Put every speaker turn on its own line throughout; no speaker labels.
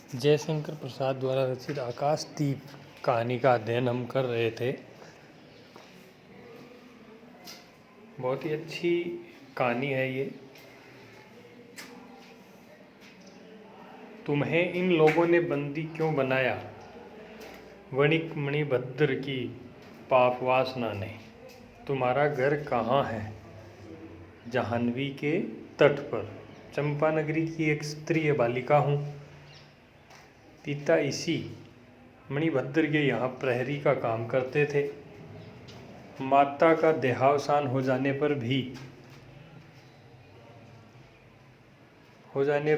जयशंकर प्रसाद द्वारा रचित आकाशदीप कहानी का अध्ययन हम कर रहे थे। बहुत ही अच्छी कहानी है ये। तुम्हें इन लोगों ने बंदी क्यों बनाया? वणिक मणिभद्र की पाप वासना ने। तुम्हारा घर कहाँ है? जाह्नवी के तट पर। चंपानगरी की एक स्त्रीय बालिका हूँ। पिता इसी मणिभद्र के यहाँ प्रहरी का काम करते थे। माता का देहावसान हो जाने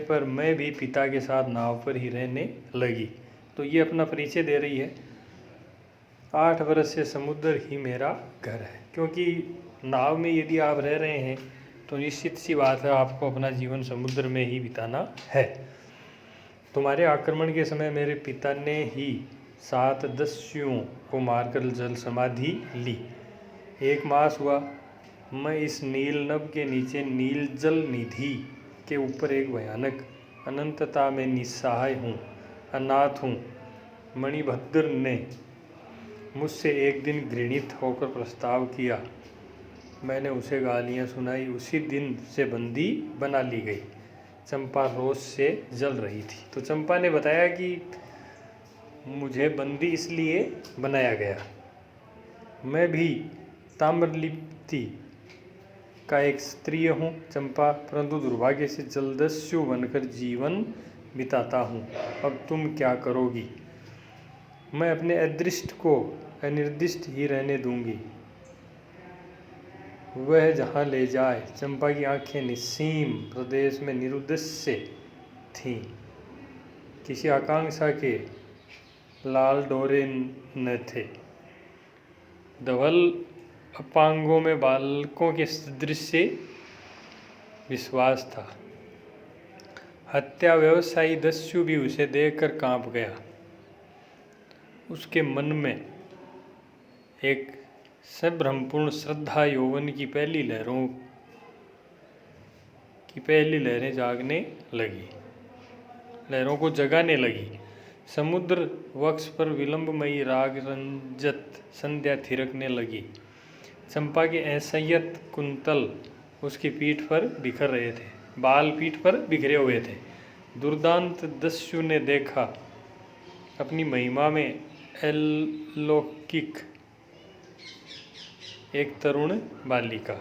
पर मैं भी पिता के साथ नाव पर ही रहने लगी। तो ये अपना परिचय दे रही है। 8 वर्ष से समुद्र ही मेरा घर है। क्योंकि नाव में यदि आप रह रहे हैं तो निश्चित सी बात है आपको अपना जीवन समुद्र में ही बिताना है। तुम्हारे आक्रमण के समय मेरे पिता ने ही 7 दस्युओं को मारकर जल समाधि ली। 1 मास हुआ। मैं इस नील नभ के नीचे नील जल निधि के ऊपर एक भयानक अनंतता में निस्सहाय हूँ, अनाथ हूँ। मणिभद्र ने मुझसे एक दिन घृणित होकर प्रस्ताव किया। मैंने उसे गालियाँ सुनाई। उसी दिन से बंदी बना ली गई। चंपा रोष से जल रही थी। तो चंपा ने बताया कि मुझे बंदी इसलिए बनाया गया। मैं भी ताम्रलिप्ति का एक स्त्रीय हूँ चंपा, परंतु दुर्भाग्य से जलदस्यु बनकर जीवन बिताता हूँ। अब तुम क्या करोगी? मैं अपने अदृष्ट को अनिर्दिष्ट ही रहने दूंगी। वह जहाँ ले जाए। चंपा की आंखें निस्सीम प्रदेश में निरुद्देश्य थीं। किसी आकांक्षा के लाल डोरे न थे। धवल अपांगों में बालकों के सदृश विश्वास था। हत्या व्यवसायी दस्यु भी उसे देखकर कांप गया। उसके मन में एक संभ्रमपूर्ण श्रद्धा यौवन की पहली लहरें जागने लगी, लहरों को जगाने लगी। समुद्र वक्ष पर विलंबमयी राग रंजत संध्या थिरकने लगी। चंपा के असंयत कुंतल उसकी पीठ पर बिखर रहे थे, बाल पीठ पर बिखरे हुए थे। दुर्दांत दस्यु ने देखा अपनी महिमा में अलौकिक एक तरुण बालिका।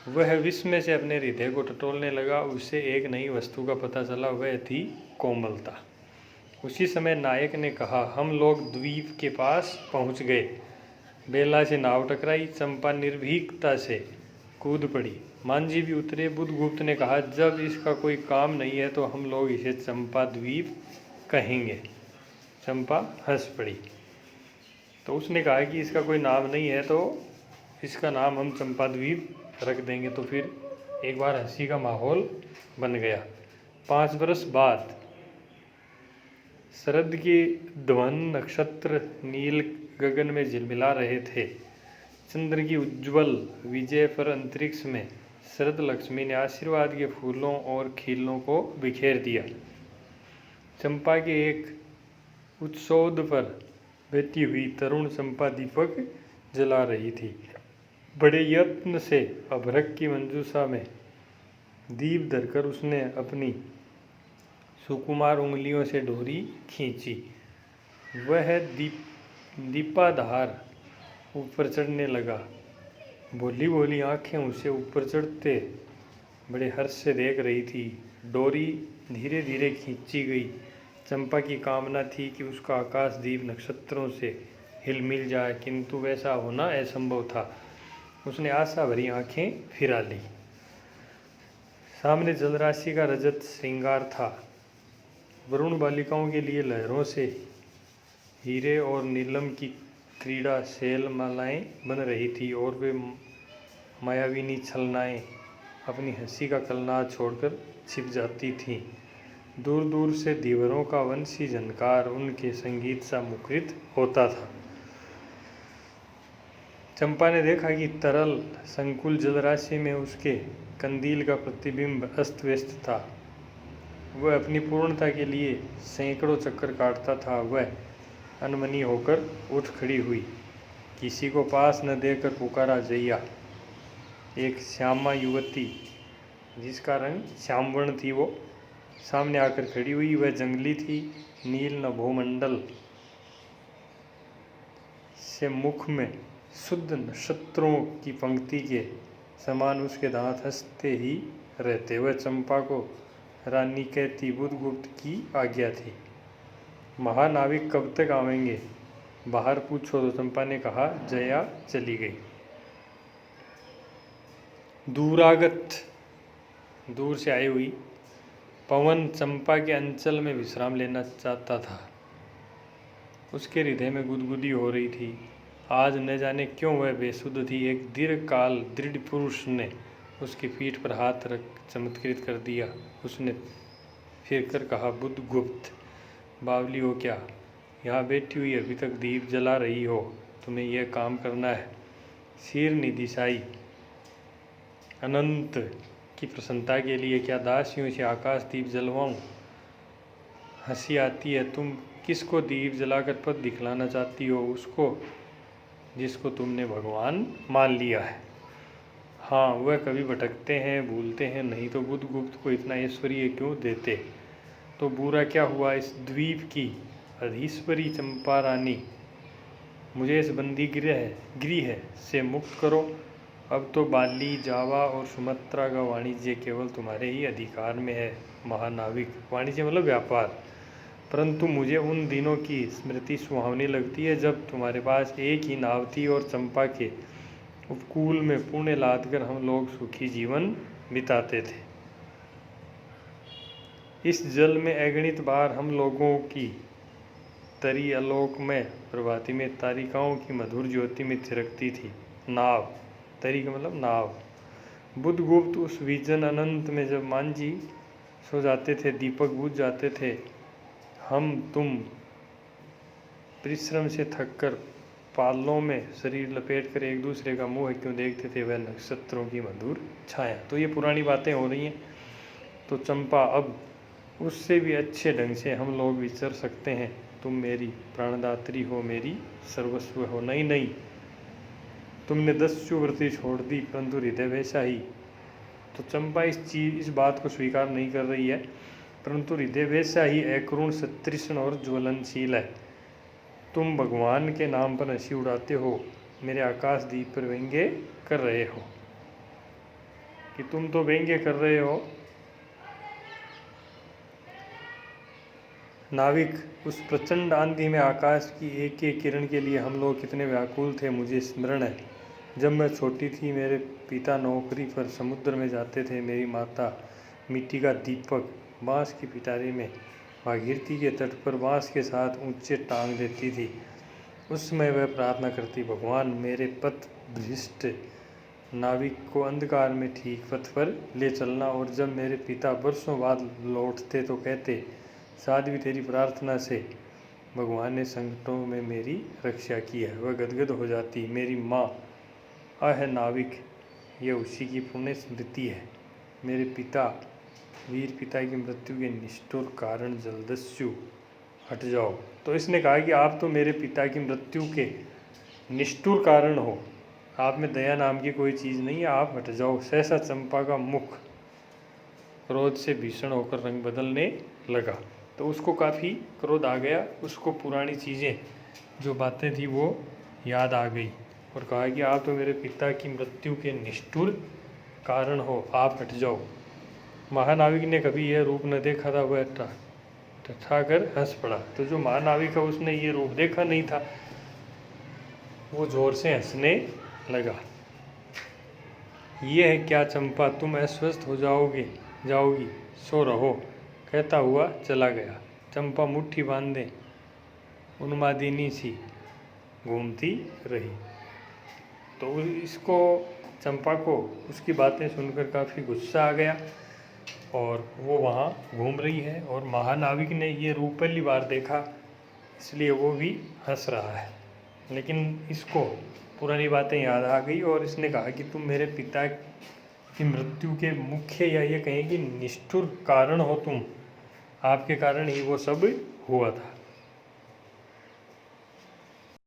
वह विस्मय से अपने हृदय को टटोलने लगा। उसे एक नई वस्तु का पता चला, वह थी कोमलता। उसी समय नायक ने कहा, हम लोग द्वीप के पास पहुंच गए। बेला से नाव टकराई। चंपा निर्भीकता से कूद पड़ी। मांझी भी उतरे। बुधगुप्त ने कहा, जब इसका कोई काम नहीं है तो हम लोग इसे चंपा द्वीप कहेंगे। चंपा हंस पड़ी। तो उसने कहा कि इसका कोई नाम नहीं है तो इसका नाम हम चंपा द्वीप रख देंगे। तो फिर एक बार हंसी का माहौल बन गया। 5 बरस बाद शरद के ध्वन नक्षत्र नील गगन में झिलमिला रहे थे। चंद्र की उज्ज्वल विजय पर अंतरिक्ष में शरद लक्ष्मी ने आशीर्वाद के फूलों और खीलों को बिखेर दिया। चंपा के एक उत्सौध पर बहती हुई तरुण चंपा दीपक जला रही थी। बड़े यत्न से अभ्रक की मंजूषा में दीप धरकर उसने अपनी सुकुमार उंगलियों से डोरी खींची। वह दीपाधार ऊपर चढ़ने लगा। भोली भोली आंखें उसे ऊपर चढ़ते बड़े हर्ष से देख रही थी। डोरी धीरे धीरे खींची गई। चंपा की कामना थी कि उसका आकाशदीप नक्षत्रों से हिलमिल जाए, किंतु वैसा होना असंभव था। उसने आशा भरी आंखें फिरा ली। सामने जलराशि का रजत श्रृंगार था। वरुण बालिकाओं के लिए लहरों से हीरे और नीलम की क्रीड़ा शैल मालाएं बन रही थी और वे मायाविनी छलनाएं अपनी हंसी का कलनाद छोड़कर छिप जाती थीं। दूर दूर से धीवरों का वंशी झनकार उनके संगीत सा मुखरित होता था। चंपा ने देखा कि तरल संकुल जलराशि में उसके कंदील का प्रतिबिंब अस्त व्यस्त था। वह अपनी पूर्णता के लिए सैकड़ों चक्कर काटता था। वह अनमनी होकर उठ खड़ी हुई, किसी को पास न देकर पुकारा, जैया। एक श्यामा युवती जिसका रंग श्यामवर्ण थी वो सामने आकर खड़ी हुई। वह जंगली थी, नील नभोमंडल से मुख में शुद्ध नक्षत्रों की पंक्ति के समान उसके दांत हंसते ही रहते। वह चंपा को रानी कहती, बुधगुप्त की आज्ञा थी। महानाविक कब तक आवेंगे, बाहर पूछो। तो चंपा ने कहा। जया चली गई। दूरागत, दूर से आई हुई पवन चंपा के अंचल में विश्राम लेना चाहता था। उसके हृदय में गुदगुदी हो रही थी। आज न जाने क्यों वह बेसुध थी। एक दीर्घकाल दृढ़ पुरुष ने उसकी पीठ पर हाथ रख चमत्कृत कर दिया। उसने फिर कर कहा, बुधगुप्त, बावली हो क्या? यहाँ बैठी हुई अभी तक दीप जला रही हो? तुम्हें यह काम करना है। सिर निदिशाई अनंत की प्रसन्नता के लिए क्या दासियों से आकाश दीप जलवाऊं? हंसी आती है। तुम किसको दीप जलाकर पद दिखलाना चाहती हो? उसको जिसको तुमने भगवान मान लिया है। हाँ, वह कभी भटकते हैं, भूलते हैं, नहीं तो बुधगुप्त को इतना ऐश्वर्य क्यों देते? तो बुरा क्या हुआ? इस द्वीप की अधीश्वरी चंपा रानी, मुझे इस बंदी गृह से मुक्त करो। अब तो बाली, जावा और सुमत्रा का वाणिज्य केवल तुम्हारे ही अधिकार में है महानाविक। वाणिज्य मतलब व्यापार। परंतु मुझे उन दिनों की स्मृति सुहावनी लगती है जब तुम्हारे पास एक ही नाव थी और चंपा के उपकूल में पुण्य लादकर हम लोग सुखी जीवन बिताते थे। इस जल में अगणित बार हम लोगों की तरी आलोक में प्रभाती में तारिकाओं की मधुर ज्योति में थिरकती थी। नाव, तरी का मतलब नाव। बुधगुप्त उस विजन अनंत में जब मांझी सो जाते थे, दीपक बुझ जाते थे, हम तुम परिश्रम से थककर पालों में शरीर लपेट कर एक दूसरे का मुंह क्यों देखते थे? वह नक्षत्रों की मधुर छाया। तो ये पुरानी बातें हो रही हैं। तो चंपा, अब उससे भी अच्छे ढंग से हम लोग विचर सकते हैं। तुम मेरी प्राणदात्री हो, मेरी सर्वस्व हो। नहीं नहीं, तुमने दस्युव्रती छोड़ दी, परंतु हृदय वैसा ही। तो चंपा इस बात को स्वीकार नहीं कर रही है, परंतु हृदय वैसा ही अकरुण, सतृष्ण और ज्वलनशील है। तुम भगवान के नाम पर हंसी उड़ाते हो, मेरे आकाशदीप पर व्यंग्य कर रहे हो। कि तुम तो व्यंग्य कर रहे हो नाविक। उस प्रचंड आंधी में आकाश की एक एक किरण के लिए हम लोग कितने व्याकुल थे। मुझे स्मरण है, जब मैं छोटी थी, मेरे पिता नौकरी पर समुद्र में जाते थे। मेरी माता मिट्टी का दीपक बांस की पिटारी में भागीरथी के तट पर बांस के साथ ऊंचे टांग देती थी। उस समय वह प्रार्थना करती, भगवान मेरे पथ भ्रष्ट नाविक को अंधकार में ठीक पथ पर ले चलना। और जब मेरे पिता वर्षों बाद लौटते तो कहते, साध्वी तेरी प्रार्थना से भगवान ने संकटों में मेरी रक्षा की है। वह गदगद हो जाती। मेरी माँ, आह नाविक, यह उसी की पुण्य स्मृति है। मेरे पिता, वीर पिता की मृत्यु के निष्ठुर कारण जलदस्यु, हट जाओ। तो इसने कहा कि आप तो मेरे पिता की मृत्यु के निष्ठुर कारण हो, आप में दया नाम की कोई चीज़ नहीं है, आप हट जाओ। सहसा चंपा का मुख क्रोध से भीषण होकर रंग बदलने लगा। तो उसको काफ़ी क्रोध आ गया। उसको पुरानी चीज़ें जो बातें थी वो याद आ गई और कहा कि आप तो मेरे पिता की मृत्यु के निष्ठुर कारण हो, आप हट जाओ। महानाविक ने कभी यह रूप न देखा था, वह ठठाकर हंस पड़ा। तो जो महानाविक है उसने ये रूप देखा नहीं था, वो जोर से हंसने लगा। ये है क्या चंपा, तुम अस्वस्थ हो जाओगी, सो रहो, कहता हुआ चला गया। चंपा मुट्ठी बांधे उन्मादिनी सी घूमती रही। तो इसको, चंपा को उसकी बातें सुनकर काफ़ी गुस्सा आ गया और वो वहाँ घूम रही है। और महानाविक ने ये रूप पहली बार देखा, इसलिए वो भी हंस रहा है। लेकिन इसको पुरानी बातें याद आ गई और इसने कहा कि तुम मेरे पिता की मृत्यु के मुख्य या ये कहें कि निष्ठुर कारण हो तुम, आपके कारण ही वो सब हुआ था।